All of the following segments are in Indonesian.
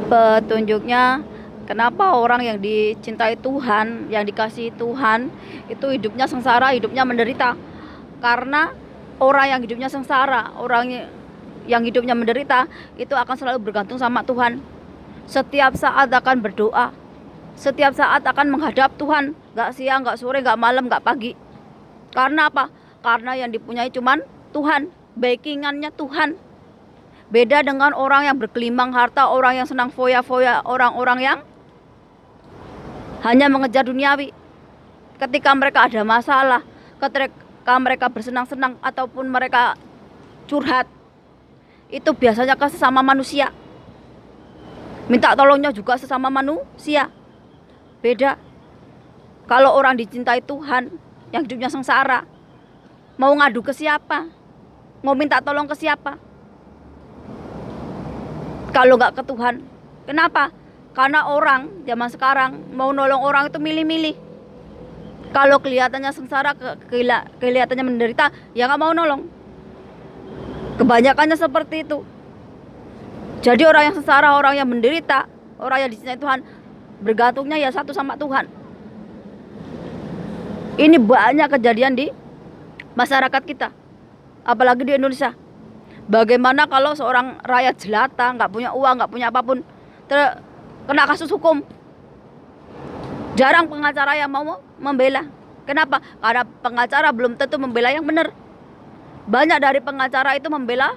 Petunjuknya, kenapa orang yang dicintai Tuhan, yang dikasihi Tuhan, itu hidupnya sengsara, hidupnya menderita. Karena orang yang hidupnya sengsara, orang yang hidupnya menderita, itu akan selalu bergantung sama Tuhan. Setiap saat akan berdoa, setiap saat akan menghadap Tuhan, gak siang, gak sore, gak malam, gak pagi. Karena apa? Karena yang dipunyai cuman Tuhan, backingannya Tuhan. Beda dengan orang yang bergelimang harta, orang yang senang foya-foya, orang-orang yang hanya mengejar duniawi. Ketika mereka ada masalah, ketika mereka bersenang-senang ataupun mereka curhat, itu biasanya ke sesama manusia. Minta tolongnya juga sesama manusia. Beda. Kalau orang dicintai Tuhan, yang hidupnya sengsara, mau ngadu ke siapa? Mau minta tolong ke siapa? Kalau nggak ke Tuhan. Kenapa? Karena orang zaman sekarang mau nolong orang itu milih-milih. Kalau kelihatannya sengsara, kelihatannya menderita, ya nggak mau nolong. Kebanyakannya seperti itu. Jadi orang yang sengsara, orang yang menderita, orang yang dicintai Tuhan, bergantungnya ya satu sama Tuhan. Ini banyak kejadian di masyarakat kita, apalagi di Indonesia. Bagaimana kalau seorang rakyat jelata, nggak punya uang, nggak punya apapun, kena kasus hukum? Jarang pengacara yang mau membela. Kenapa? Karena pengacara belum tentu membela yang benar. Banyak dari pengacara itu membela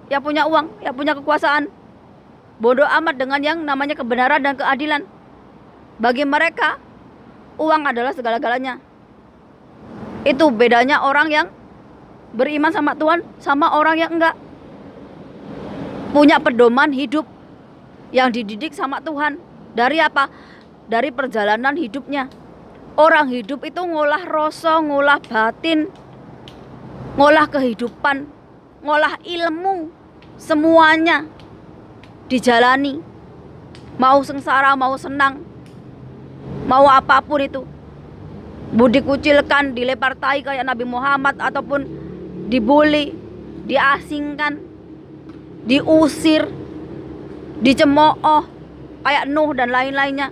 yang punya uang, yang punya kekuasaan. Bodoh amat dengan yang namanya kebenaran dan keadilan. Bagi mereka, uang adalah segala-galanya. Itu bedanya orang yang beriman sama Tuhan sama orang yang enggak. Punya pedoman hidup yang dididik sama Tuhan. Dari apa? Dari perjalanan hidupnya. Orang hidup itu ngolah rasa, ngolah batin, ngolah kehidupan, ngolah ilmu. Semuanya dijalani. Mau sengsara, mau senang, mau apapun itu. Mau dikucilkan, dilempar tai kayak Nabi Muhammad, ataupun dibully, diasingkan, diusir, dicemooh kayak Nuh dan lain-lainnya.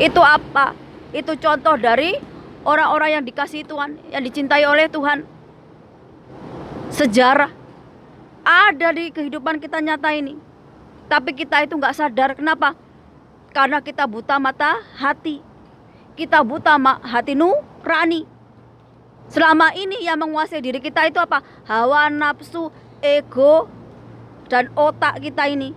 Itu apa? Itu contoh dari orang-orang yang dikasihi Tuhan, yang dicintai oleh Tuhan. Sejarah ada di kehidupan kita nyata ini, tapi kita itu nggak sadar. Kenapa? Karena kita buta mata hati, kita buta hati nurani. Selama ini yang menguasai diri kita itu apa? Hawa nafsu, ego, dan otak kita ini.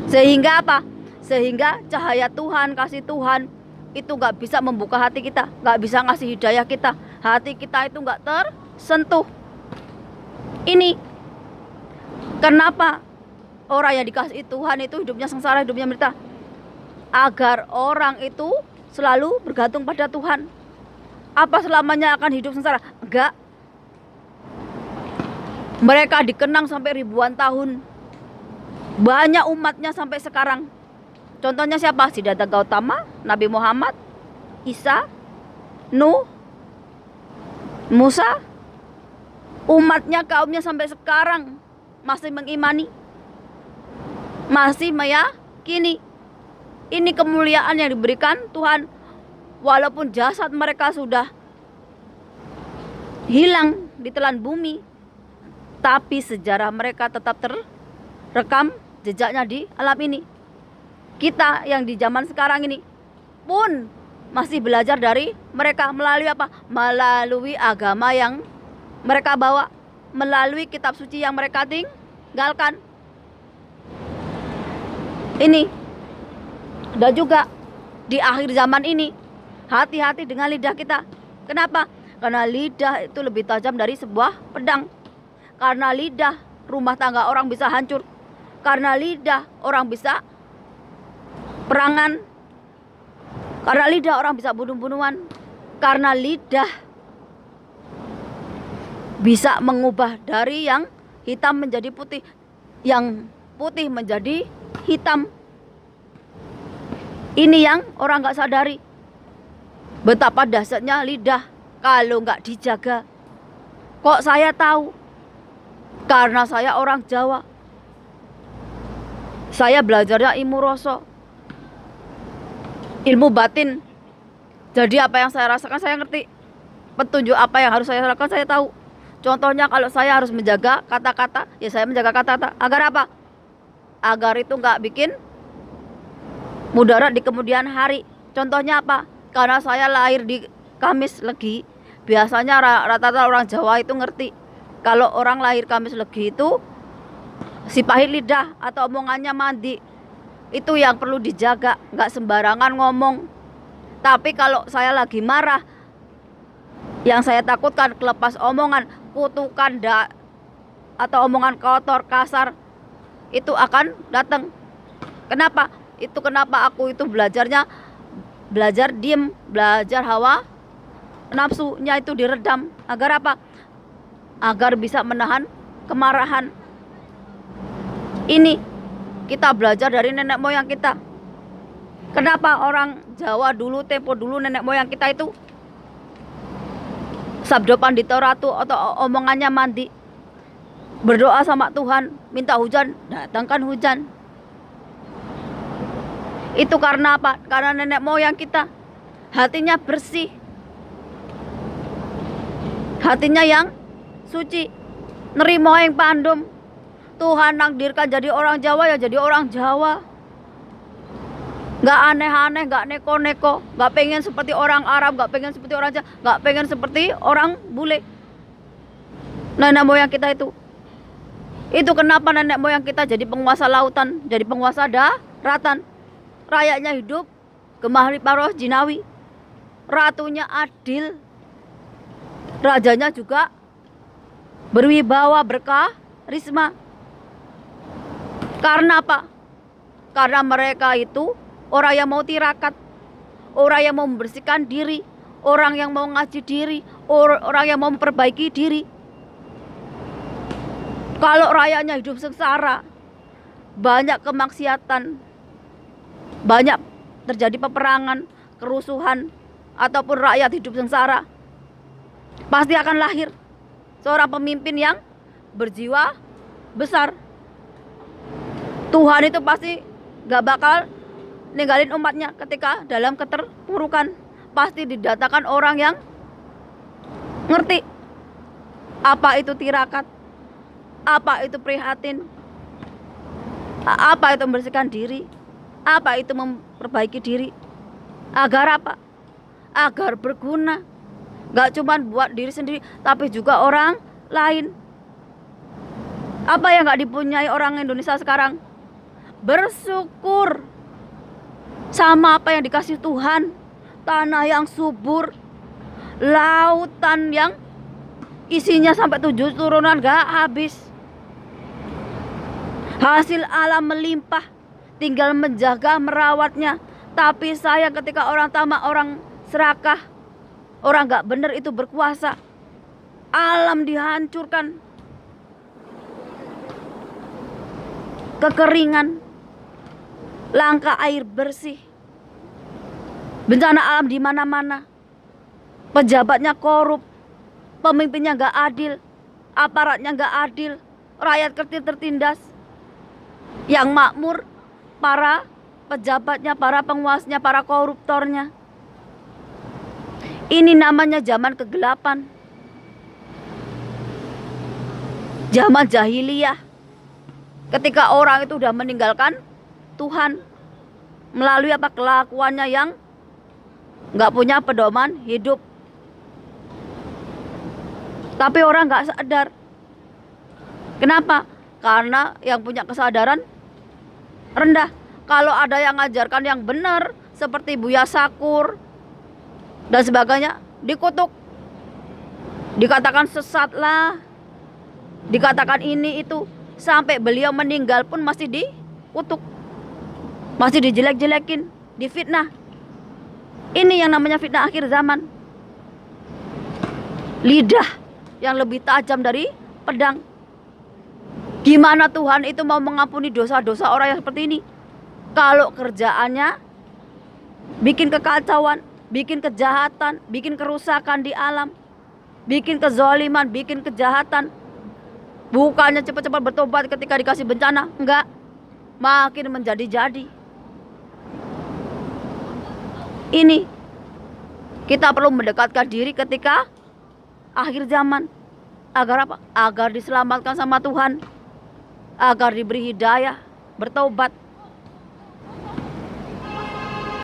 Sehingga apa? Sehingga cahaya Tuhan, kasih Tuhan itu gak bisa membuka hati kita, gak bisa ngasih hidayah kita. Hati kita itu gak tersentuh. Ini kenapa orang yang dikasih Tuhan itu hidupnya sengsara, hidupnya menderita? Agar orang itu selalu bergantung pada Tuhan. Apa selamanya akan hidup sengsara? Enggak. Mereka dikenang sampai ribuan tahun. Banyak umatnya sampai sekarang. Contohnya siapa? Siddhartha Gautama, Nabi Muhammad, Isa, Nuh, Musa. Umatnya, kaumnya sampai sekarang masih mengimani, masih meyakini. Ini kemuliaan yang diberikan Tuhan. Walaupun jasad mereka sudah hilang di telan bumi, tapi sejarah mereka tetap terekam jejaknya di alam ini. Kita yang di zaman sekarang ini pun masih belajar dari mereka. Melalui apa? Melalui agama yang mereka bawa, melalui kitab suci yang mereka tinggalkan. Ini. Dan juga di akhir zaman ini, hati-hati dengan lidah kita. Kenapa? Karena lidah itu lebih tajam dari sebuah pedang. Karena lidah, rumah tangga orang bisa hancur. Karena lidah, orang bisa perangan. Karena lidah, orang bisa bunuh-bunuhan. Karena lidah bisa mengubah dari yang hitam menjadi putih, yang putih menjadi hitam. Ini yang orang gak sadari. Betapa dahsyatnya lidah kalau gak dijaga. Kok saya tahu? Karena saya orang Jawa. Saya belajarnya ilmu rasa, ilmu batin. Jadi apa yang saya rasakan saya ngerti. Petunjuk apa yang harus saya lakukan saya tahu. Contohnya kalau saya harus menjaga kata-kata, ya saya menjaga kata-kata. Agar apa? Agar itu nggak bikin mudarat di kemudian hari. Contohnya apa? Karena saya lahir di Kamis Legi. Biasanya rata-rata orang Jawa itu ngerti. Kalau orang lahir Kamis Legi itu si pahit lidah atau omongannya mandi. Itu yang perlu dijaga, nggak sembarangan ngomong. Tapi kalau saya lagi marah, yang saya takutkan kelepas omongan, kutukan atau omongan kotor, kasar, itu akan datang. Kenapa? Itu kenapa aku itu belajar diem, belajar hawa nafsunya itu diredam. Agar apa? Agar bisa menahan kemarahan. Ini kita belajar dari nenek moyang kita. Kenapa orang Jawa dulu, tempo dulu nenek moyang kita itu sabdo pandita ratu atau omongannya mandi, berdoa sama Tuhan, minta hujan, datangkan hujan. Itu karena apa? Karena nenek moyang kita hatinya bersih, hatinya yang suci, nerimo yang pandum. Tuhan nakdirkan jadi orang Jawa, ya jadi orang Jawa. Gak aneh-aneh, gak neko-neko, gak pengen seperti orang Arab, gak pengen seperti orang Jawa, gak pengen seperti orang bule. Nenek moyang kita itu. Itu kenapa nenek moyang kita jadi penguasa lautan, jadi penguasa daratan. Rakyatnya hidup gemah liparoh jinawi. Ratunya adil. Rajanya juga berwibawa, berkah, risma. Karena apa? Karena mereka itu orang yang mau tirakat, orang yang mau membersihkan diri, orang yang mau ngaji diri, orang yang mau memperbaiki diri. Kalau rakyatnya hidup sengsara, banyak kemaksiatan, banyak terjadi peperangan, kerusuhan, ataupun rakyat hidup sengsara, pasti akan lahir seorang pemimpin yang berjiwa besar. Tuhan itu pasti gak bakal ninggalin umatnya ketika dalam keterpurukan. Pasti didatangkan orang yang ngerti apa itu tirakat, apa itu prihatin, apa itu membersihkan diri, apa itu memperbaiki diri. Agar apa? Agar berguna. Gak cuma buat diri sendiri, tapi juga orang lain. Apa yang gak dipunyai orang Indonesia sekarang? Bersyukur sama apa yang dikasih Tuhan. Tanah yang subur, lautan yang isinya sampai 7 turunan gak habis. Hasil alam melimpah, tinggal menjaga, merawatnya. Tapi saya ketika orang tamak, orang serakah, orang gak bener itu berkuasa, alam dihancurkan, kekeringan, langka air bersih, bencana alam di mana-mana, pejabatnya korup, pemimpinnya gak adil, aparatnya gak adil, rakyat kecil tertindas, yang makmur para pejabatnya, para penguasanya, para koruptornya. Ini namanya zaman kegelapan, zaman jahiliyah, ketika orang itu udah meninggalkan Tuhan melalui apa kelakuannya yang nggak punya pedoman hidup. Tapi orang nggak sadar. Kenapa? Karena yang punya kesadaran rendah. Kalau ada yang ngajarkan yang benar seperti Buya Sakur dan sebagainya, dikutuk, dikatakan sesat lah, dikatakan ini itu, sampai beliau meninggal pun masih dikutuk, masih dijelek-jelekin, difitnah. Ini yang namanya fitnah akhir zaman. Lidah yang lebih tajam dari pedang. Gimana Tuhan itu mau mengampuni dosa-dosa orang yang seperti ini? Kalau kerjaannya bikin kekacauan, bikin kejahatan, bikin kerusakan di alam, bikin kezaliman, bikin kejahatan. Bukannya cepat-cepat bertobat ketika dikasih bencana, enggak. makin menjadi-jadi. Ini kita perlu mendekatkan diri ketika akhir zaman. Agar apa? Agar diselamatkan sama Tuhan, agar diberi hidayah, bertobat.